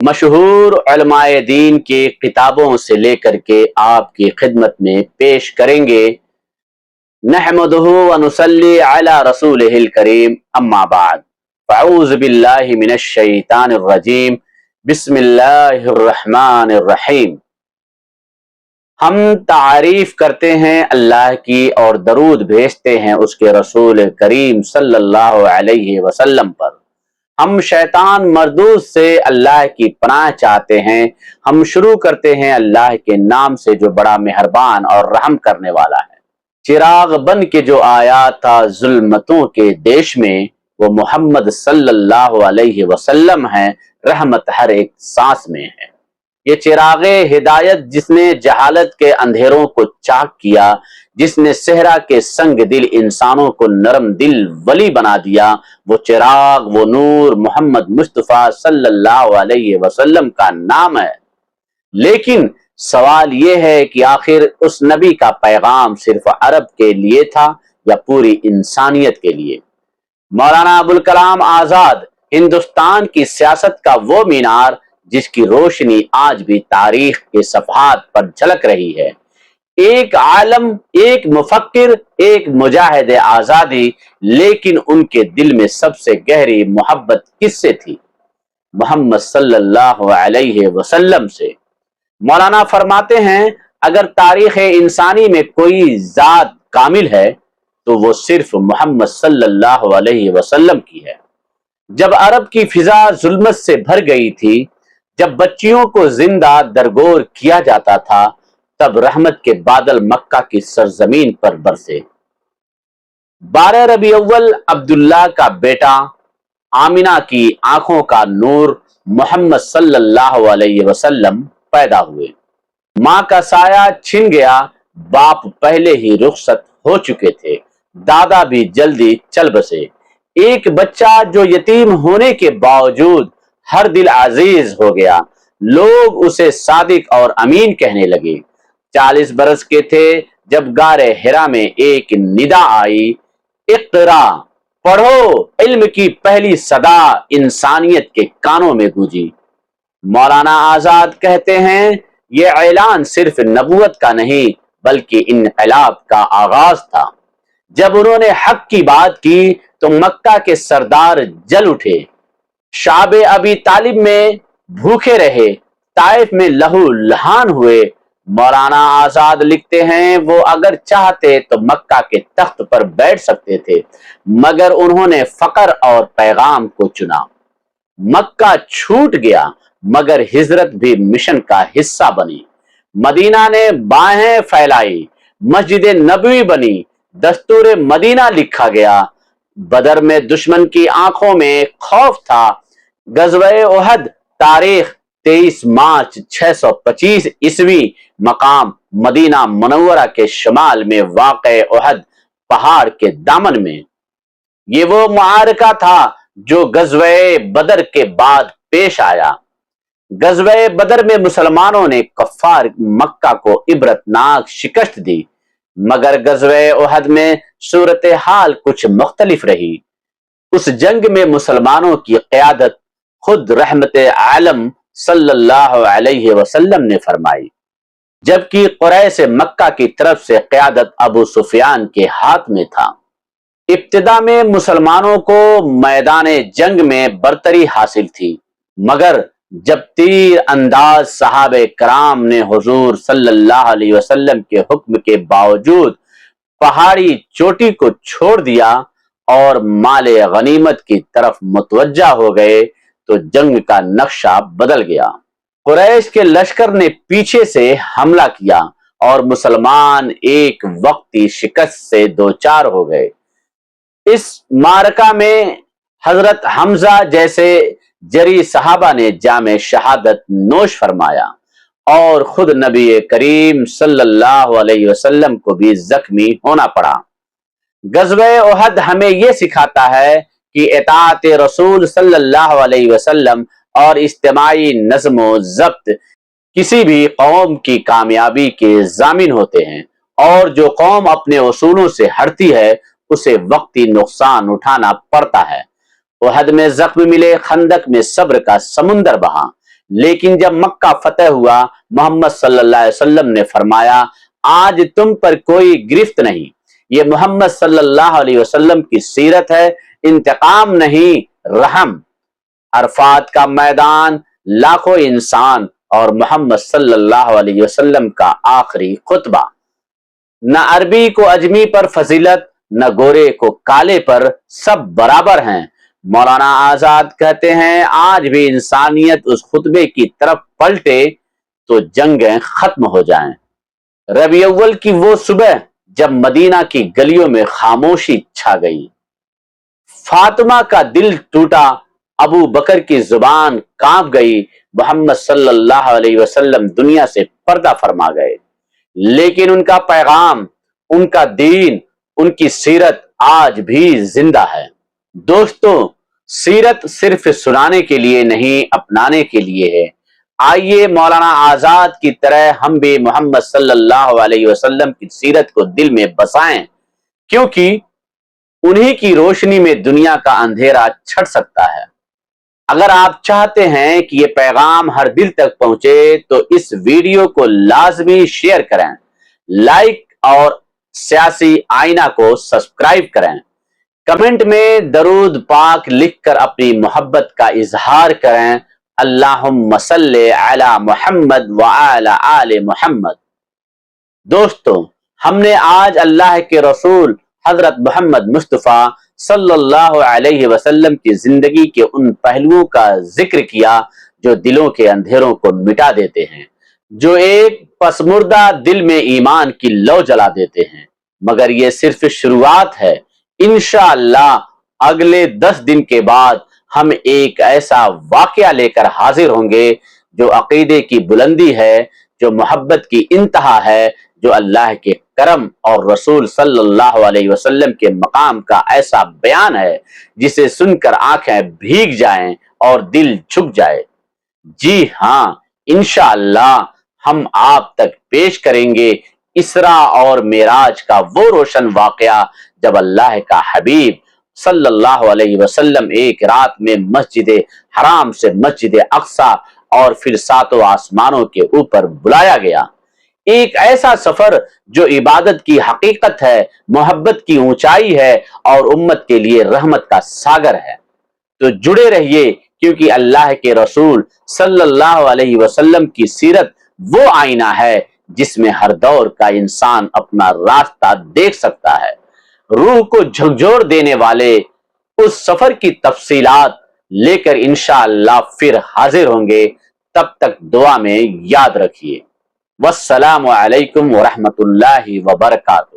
مشہور علماء دین کی کتابوں سے لے کر کے آپ کی خدمت میں پیش کریں گے۔ نحمدہ ونصلی علی رسولہ الکریم، اما بعد، فاعوذ باللہ من الشیطان الرجیم، بسم اللہ الرحمن الرحیم۔ ہم تعریف کرتے ہیں اللہ کی اور درود بھیجتے ہیں اس کے رسول کریم صلی اللہ علیہ وسلم پر۔ ہم شیطان مردود سے اللہ کی پناہ چاہتے ہیں۔ ہم شروع کرتے ہیں اللہ کے نام سے جو بڑا مہربان اور رحم کرنے والا ہے۔ چراغ بن کے جو آیا تھا ظلمتوں کے دیش میں، وہ محمد صلی اللہ علیہ وسلم ہیں، رحمت ہر ایک سانس میں ہے۔ یہ چراغ ہدایت جس نے جہالت کے اندھیروں کو چاک کیا، جس نے صحرا کے سنگ دل انسانوں کو نرم دل ولی بنا دیا، وہ چراغ، وہ نور محمد مصطفیٰ صلی اللہ علیہ وسلم کا نام ہے۔ لیکن سوال یہ ہے کہ آخر اس نبی کا پیغام صرف عرب کے لیے تھا یا پوری انسانیت کے لیے؟ مولانا ابوالکلام آزاد ہندوستان کی سیاست کا وہ مینار جس کی روشنی آج بھی تاریخ کے صفحات پر جھلک رہی ہے۔ ایک عالم، ایک مفکر، ایک مجاہد آزادی، لیکن ان کے دل میں سب سے گہری محبت کس سے تھی؟ محمد صلی اللہ علیہ وسلم سے۔ مولانا فرماتے ہیں، اگر تاریخ انسانی میں کوئی ذات کامل ہے تو وہ صرف محمد صلی اللہ علیہ وسلم کی ہے۔ جب عرب کی فضا ظلمت سے بھر گئی تھی، جب بچیوں کو زندہ درگور کیا جاتا تھا، تب رحمت کے بادل مکہ کی سرزمین پر برسے۔ 12 ربیع اول عبداللہ کا بیٹا، آمنہ کی آنکھوں کا نور محمد صلی اللہ علیہ وسلم پیدا ہوئے۔ ماں کا سایہ چھن گیا، باپ پہلے ہی رخصت ہو چکے تھے، دادا بھی جلدی چل بسے۔ ایک بچہ جو یتیم ہونے کے باوجود ہر دل عزیز ہو گیا، لوگ اسے صادق اور امین کہنے لگے۔ 40 برس کے تھے جب غار حرا میں ایک ندا آئی، اقرا، پڑھو، علم کی پہلی صدا انسانیت کے کانوں میں گونجی۔ مولانا آزاد کہتے ہیں، یہ اعلان صرف نبوت کا نہیں بلکہ انقلاب کا آغاز تھا۔ جب انہوں نے حق کی بات کی تو مکہ کے سردار جل اٹھے، شعب ابی طالب میں بھوکے رہے، طائف میں لہو لہان ہوئے۔ مولانا آزاد لکھتے ہیں، وہ اگر چاہتے تو مکہ کے تخت پر بیٹھ سکتے تھے، مگر انہوں نے فقر اور پیغام کو چنا۔ مکہ چھوٹ گیا مگر ہجرت بھی مشن کا حصہ بنی۔ مدینہ نے باہیں پھیلائی، مسجد نبوی بنی، دستور مدینہ لکھا گیا۔ بدر میں دشمن کی آنکھوں میں خوف تھا۔ غزوہ احد، تاریخ 23 مارچ 625 عیسوی، مقام مدینہ منورہ کے شمال میں واقع احد پہاڑ کے دامن میں۔ یہ وہ معرکہ تھا جو غزوہ بدر کے بعد پیش آیا۔ غزوہ بدر میں مسلمانوں نے کفار مکہ کو عبرتناک شکست دی، مگر غزوہ احد میں صورتحال کچھ مختلف رہی۔ اس جنگ میں مسلمانوں کی قیادت خود رحمت عالم صلی اللہ علیہ وسلم نے فرمائی، جبکہ قریش مکہ کی طرف سے قیادت ابو سفیان کے ہاتھ میں تھا۔ ابتدا میں مسلمانوں کو میدان جنگ میں برتری حاصل تھی، مگر جب تیر انداز صحابہ کرام نے حضور صلی اللہ علیہ وسلم کے حکم کے باوجود پہاڑی چوٹی کو چھوڑ دیا اور مال غنیمت کی طرف متوجہ ہو گئے تو جنگ کا نقشہ بدل گیا۔ قریش کے لشکر نے پیچھے سے حملہ کیا اور مسلمان ایک وقتی شکست سے دوچار ہو گئے۔ اس معرکہ میں حضرت حمزہ جیسے جری صحابہ نے جام شہادت نوش فرمایا اور خود نبی کریم صلی اللہ علیہ وسلم کو بھی زخمی ہونا پڑا۔ غزوہ احد ہمیں یہ سکھاتا ہے کہ اطاعت رسول صلی اللہ علیہ وسلم اور اجتماعی نظم و ضبط کسی بھی قوم کی کامیابی کے ضامن ہوتے ہیں، اور جو قوم اپنے اصولوں سے ہٹتی ہے اسے وقتی نقصان اٹھانا پڑتا ہے۔ احد میں زخم ملے، خندق میں صبر کا سمندر بہا، لیکن جب مکہ فتح ہوا محمد صلی اللہ علیہ وسلم نے فرمایا آج تم پر کوئی گرفت نہیں، یہ محمد صلی اللہ علیہ وسلم کی سیرت ہے، انتقام نہیں رحم۔ عرفات کا میدان، لاکھوں انسان اور محمد صلی اللہ علیہ وسلم کا آخری خطبہ۔ نہ عربی کو عجمی پر فضیلت، نہ گورے کو کالے پر، سب برابر ہیں۔ مولانا آزاد کہتے ہیں آج بھی انسانیت اس خطبے کی طرف پلٹے تو جنگیں ختم ہو جائیں۔ ربیع اول کی وہ صبح جب مدینہ کی گلیوں میں خاموشی چھا گئی، فاطمہ کا دل ٹوٹا، ابو بکر کی زبان کانپ گئی، محمد صلی اللہ علیہ وسلم دنیا سے پردہ فرما گئے، لیکن ان کا پیغام، ان کا دین، ان کی سیرت آج بھی زندہ ہے۔ دوستو، سیرت صرف سنانے کے لیے نہیں، اپنانے کے لیے ہے۔ آئیے مولانا آزاد کی طرح ہم بھی محمد صلی اللہ علیہ وسلم کی سیرت کو دل میں بسائیں، کیونکہ انہی کی روشنی میں دنیا کا اندھیرا چھٹ سکتا ہے۔ اگر آپ چاہتے ہیں کہ یہ پیغام ہر دل تک پہنچے تو اس ویڈیو کو لازمی شیئر کریں، لائک اور سیاسی آئینہ کو سبسکرائب کریں، کمنٹ میں درود پاک لکھ کر اپنی محبت کا اظہار کریں۔ اللہم صلی علی محمد وعلی آل محمد۔ دوستو، ہم نے آج اللہ کے رسول حضرت محمد مصطفیٰ صلی اللہ علیہ وسلم کی زندگی کے ان پہلوؤں کا ذکر کیا جو دلوں کے اندھیروں کو مٹا دیتے ہیں، جو ایک پسمردہ دل میں ایمان کی لو جلا دیتے ہیں۔ مگر یہ صرف شروعات ہے۔ انشاءاللہ اگلے 10 دن کے بعد ہم ایک ایسا واقعہ لے کر حاضر ہوں گے جو عقیدے کی بلندی ہے، جو محبت کی انتہا ہے، جو اللہ کے کرم اور رسول صلی اللہ علیہ وسلم کے مقام کا ایسا بیان ہے جسے سن کر آنکھیں بھیگ جائیں اور دل جھک جائے۔ جی ہاں، انشاءاللہ ہم آپ تک پیش کریں گے اسراء اور معراج کا وہ روشن واقعہ جب اللہ کا حبیب صلی اللہ علیہ وسلم ایک رات میں مسجد حرام سے مسجد اقصی اور پھر 7 آسمانوں کے اوپر بلایا گیا۔ ایک ایسا سفر جو عبادت کی حقیقت ہے، محبت کی اونچائی ہے اور امت کے لیے رحمت کا ساگر ہے۔ تو جڑے رہیے، کیونکہ اللہ کے رسول صلی اللہ علیہ وسلم کی سیرت وہ آئینہ ہے جس میں ہر دور کا انسان اپنا راستہ دیکھ سکتا ہے۔ روح کو جھنجھوڑ دینے والے اس سفر کی تفصیلات لے کر انشاءاللہ پھر حاضر ہوں گے۔ تب تک دعا میں یاد رکھیے۔ والسلام علیکم ورحمۃ اللہ وبرکاتہ۔